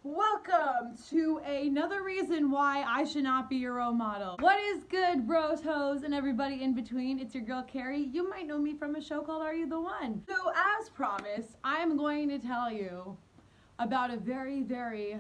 Welcome to another reason why I should not be your role model. What is good, bros, hoes, and everybody in between? It's your girl, Carrie. You might know me from a show called Are You the One? So, as promised, I'm going to tell you about a very, very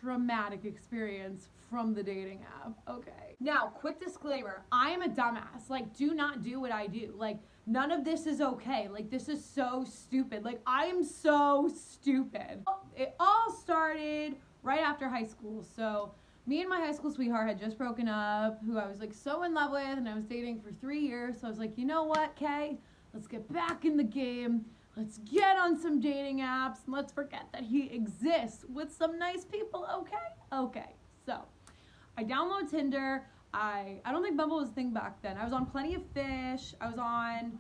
traumatic experience from the dating app. Okay. Now, quick disclaimer. I am a dumbass. Like, do not do what I do. Like, none of this is okay. Like, this is so stupid. Like, I am so stupid. It all started right after high school. So, me and my high school sweetheart had just broken up, who I was like so in love with, and I was dating for 3 years. So I was like, you know what, Kay? Let's get back in the game. Let's get on some dating apps, and let's forget that he exists with some nice people, okay? Okay, so I download Tinder. I don't think Bumble was a thing back then. I was on Plenty of Fish. I was on,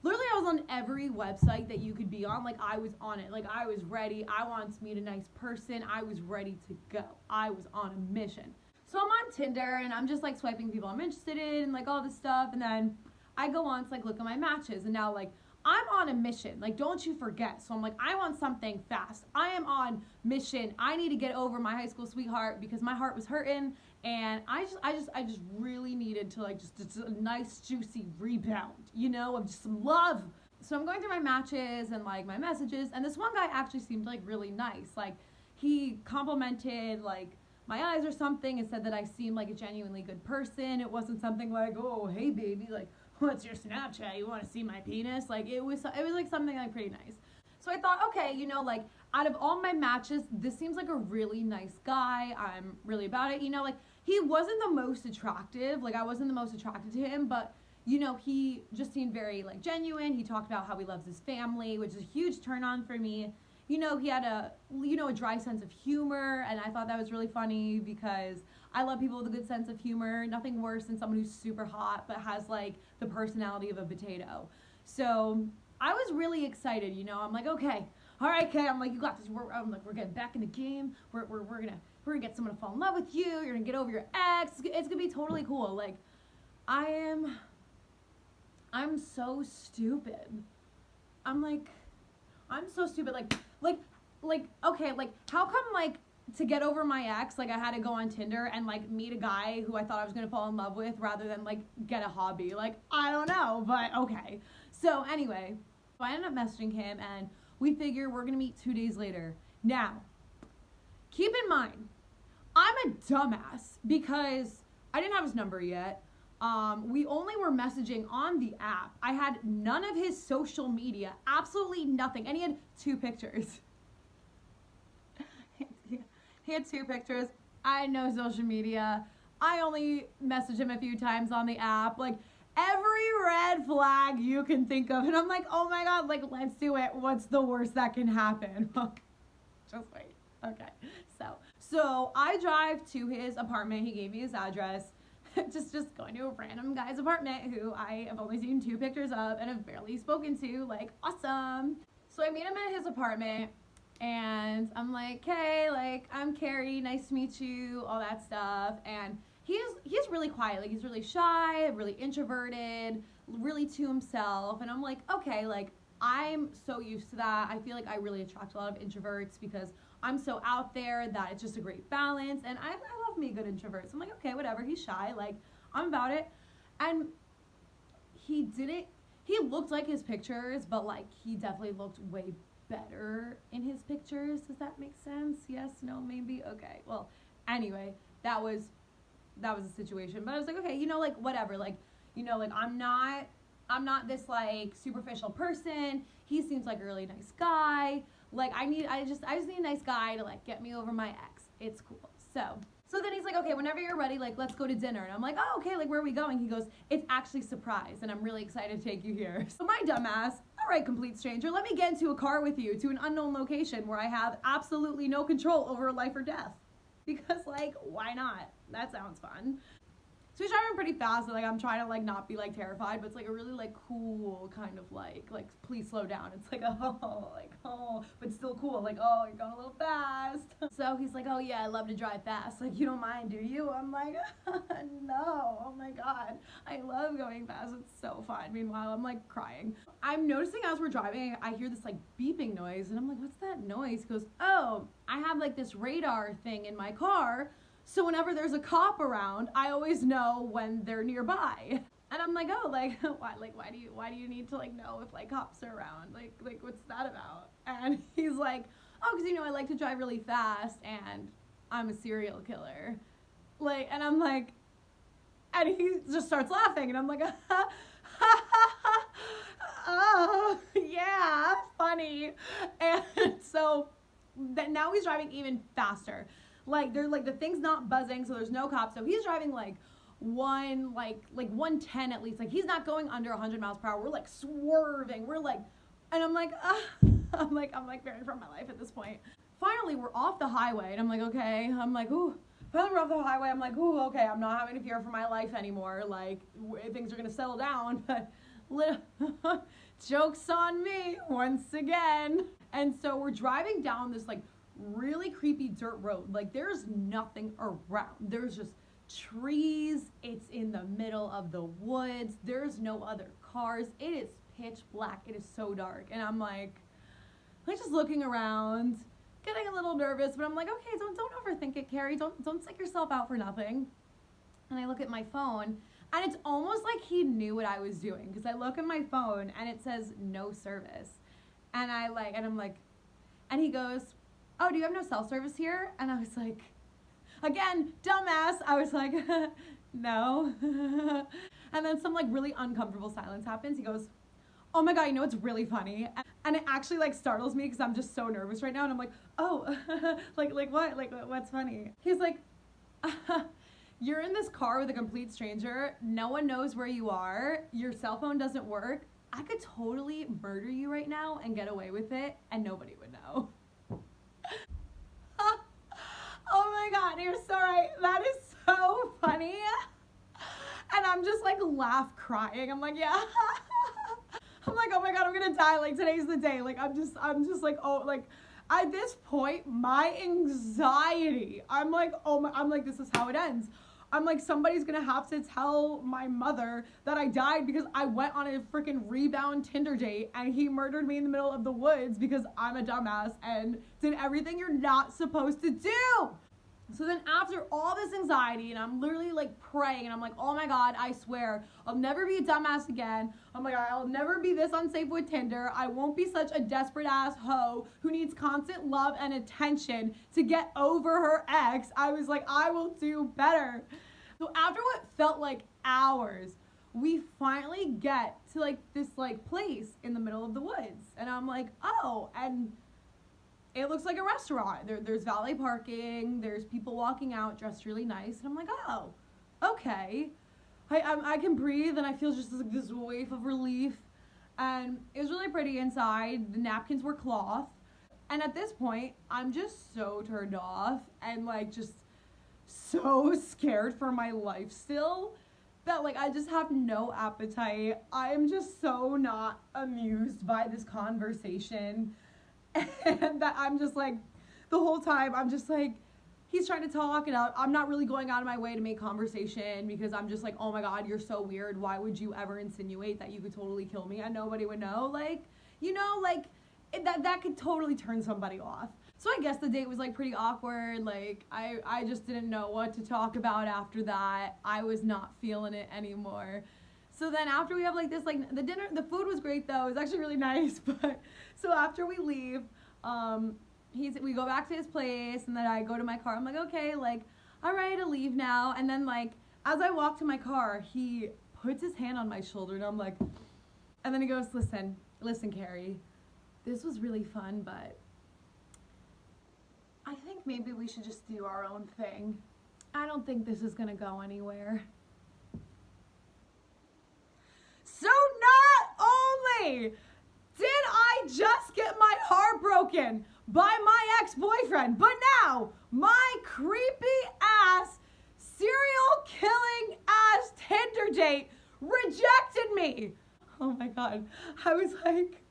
literally I was on every website that you could be on. Like, I was on it. Like, I was ready. I wanted to meet a nice person. I was ready to go. I was on a mission. So I'm on Tinder, and I'm just, like, swiping people I'm interested in, and, like, all this stuff, and then I go on to, like, look at my matches, and now, like, I'm on a mission, like, don't you forget. So I'm like, I want something fast. I am on mission. I need to get over my high school sweetheart because my heart was hurting, and I just really needed to, like, just a nice juicy rebound, you know, of just some love. So I'm going through my matches and, like, my messages, and this one guy actually seemed, like, really nice. Like, he complimented, like, my eyes or something, and said that I seemed like a genuinely good person. It wasn't something like, oh, hey baby, like, what's your Snapchat? You want to see my penis? Like, it was like something like pretty nice. So I thought, okay, you know, like, out of all my matches, this seems like a really nice guy. I'm really about it. You know, like, he wasn't the most attractive. Like, I wasn't the most attracted to him, but, you know, he just seemed very, like, genuine. He talked about how he loves his family, which is a huge turn on for me. You know, he had a dry sense of humor, and I thought that was really funny because I love people with a good sense of humor. Nothing worse than someone who's super hot but has, like, the personality of a potato. So I was really excited, you know. I'm like, okay, all right, Kay. I'm like, you got this. We're getting back in the game. We're gonna get someone to fall in love with you. You're gonna get over your ex. It's gonna be totally cool. Like, I'm so stupid. I'm so stupid. Okay, like, how come, like, to get over my ex, like, I had to go on Tinder and, like, meet a guy who I thought I was gonna fall in love with rather than, like, get a hobby? Like, I don't know, but okay. So anyway, I ended up messaging him, and we figure we're gonna meet 2 days later. Now, keep in mind, I'm a dumbass because I didn't have his number yet. We only were messaging on the app. I had none of his social media, absolutely nothing, and he had 2 pictures. He had 2 pictures. I had no social media. I only messaged him a few times on the app. Like, every red flag you can think of. And I'm like, oh my God, like, let's do it. What's the worst that can happen? Just wait. Okay. So I drive to his apartment. He gave me his address. just going to a random guy's apartment who I have only seen 2 pictures of and have barely spoken to. Like, awesome. So I meet him at his apartment. And I'm like, hey, like, I'm Carrie, nice to meet you, all that stuff. And he's really quiet, like, he's really shy, really introverted, really to himself. And I'm like, okay, like, I'm so used to that. I feel like I really attract a lot of introverts because I'm so out there that it's just a great balance. And I love me a good introvert. So I'm like, okay, whatever, he's shy, like, I'm about it. And he looked like his pictures, but, like, he definitely looked way better in his pictures. Does that make sense? Yes, no, maybe? Okay. Well, anyway, that was the situation. But I was like, okay, you know, like, whatever. Like, you know, like, I'm not this, like, superficial person. He seems like a really nice guy. Like, I just need a nice guy to, like, get me over my ex. It's cool. So then he's like, okay, whenever you're ready, like, let's go to dinner. And I'm like, oh, okay, like, where are we going? He goes, it's actually surprise, and I'm really excited to take you here. So my dumbass, all right, complete stranger, let me get into a car with you to an unknown location where I have absolutely no control over life or death. Because, like, why not? That sounds fun. So he's driving pretty fast, and like I'm trying to like not be like terrified, but it's like a really like cool kind of like please slow down. It's like oh, but still cool. Like, oh, you're going a little fast. So he's like, oh yeah, I love to drive fast. Like, you don't mind, do you? I'm like, no. Oh my god, I love going fast. It's so fun. Meanwhile, I'm like crying. I'm noticing as we're driving, I hear this like beeping noise, and I'm like, what's that noise? He goes, oh, I have like this radar thing in my car. So whenever there's a cop around, I always know when they're nearby. And I'm like, oh, like, why do you need to like know if like cops are around? Like what's that about? And he's like, oh, because I like to drive really fast and I'm a serial killer. Like, and I'm like, and he just starts laughing, and I'm like, oh, yeah, funny. And so that now he's driving even faster. Like, they're like, the thing's not buzzing, so there's no cops. So he's driving like 110 at least. Like, he's not going under 100 miles per hour. We're like swerving. We're like, and I'm like, I'm like fearing for my life at this point. Finally, we're off the highway, and I'm like, okay. I'm like, ooh. Finally, we're off the highway. I'm like, ooh, okay. I'm not having to fear for my life anymore. Like, things are gonna settle down. But joke's on me once again. And so we're driving down this like really creepy dirt road. Like, there's nothing around. There's just trees. It's in the middle of the woods. There's no other cars. It is pitch black. It is so dark. And I'm like just looking around, getting a little nervous, but I'm like, okay, don't overthink it, Carrie. Don't psych yourself out for nothing. And I look at my phone, and it's almost like he knew what I was doing, because I look at my phone and it says no service. And I'm like, and he goes, oh, do you have no cell service here? And I was like, again, dumbass. I was like, no. And then some like really uncomfortable silence happens. He goes, oh my God, you know what's really funny? And it actually like startles me because I'm just so nervous right now. And I'm like, oh, like what? Like, what's funny? He's like, you're in this car with a complete stranger. No one knows where you are. Your cell phone doesn't work. I could totally murder you right now and get away with it, and nobody would know. Oh my God, you're so right. That is so funny. And I'm just like crying. I'm like, yeah. I'm like, oh my God, I'm gonna die. Like, today's the day. Like, I'm just like, oh, like at this point, my anxiety, I'm like, this is how it ends. I'm like, somebody's gonna have to tell my mother that I died because I went on a freaking rebound Tinder date and he murdered me in the middle of the woods because I'm a dumbass and did everything you're not supposed to do. So then after all this anxiety, and I'm literally like praying, and I'm like, oh my God, I swear, I'll never be a dumbass again. Oh my God, I'll never be this unsafe with Tinder. I won't be such a desperate ass hoe who needs constant love and attention to get over her ex. I was like, I will do better. So after what felt like hours, we finally get to like this like place in the middle of the woods. And I'm like, oh, and it looks like a restaurant. There's valet parking. There's people walking out dressed really nice. And I'm like, oh, okay. I can breathe, and I feel just like this wave of relief. And it was really pretty inside. The napkins were cloth. And at this point, I'm just so turned off and like just so scared for my life still that like I just have no appetite. I am just so not amused by this conversation. And that I'm just like, the whole time, I'm just like, he's trying to talk, and I'm not really going out of my way to make conversation because I'm just like, oh my God, you're so weird. Why would you ever insinuate that you could totally kill me and nobody would know? Like, you know, like, that could totally turn somebody off. So I guess the date was like pretty awkward. Like, I just didn't know what to talk about after that. I was not feeling it anymore. So then after we have like this, like the food was great though. It was actually really nice. But so after we leave, we go back to his place, and then I go to my car. I'm like, okay, like, all right, to leave now. And then like, as I walk to my car, he puts his hand on my shoulder, and I'm like, and then he goes, listen, Carrie, this was really fun, but I think maybe we should just do our own thing. I don't think this is gonna go anywhere. So not only did I just get my heart broken by my ex-boyfriend, but now my creepy ass serial killing ass Tinder date rejected me. Oh my God. I was like,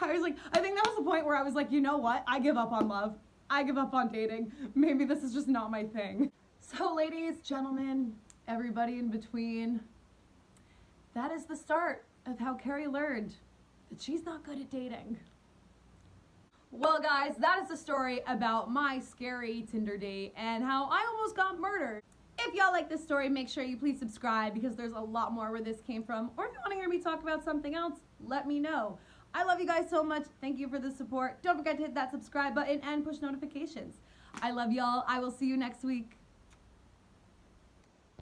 I think that was the point where I was like, you know what? I give up on love. I give up on dating. Maybe this is just not my thing. So ladies, gentlemen, everybody in between, that is the start of how Carrie learned that she's not good at dating. Well guys, that is the story about my scary Tinder date and how I almost got murdered. If y'all like this story, make sure you please subscribe because there's a lot more where this came from. Or if you want to hear me talk about something else, let me know. I love you guys so much. Thank you for the support. Don't forget to hit that subscribe button and push notifications. I love y'all. I will see you next week.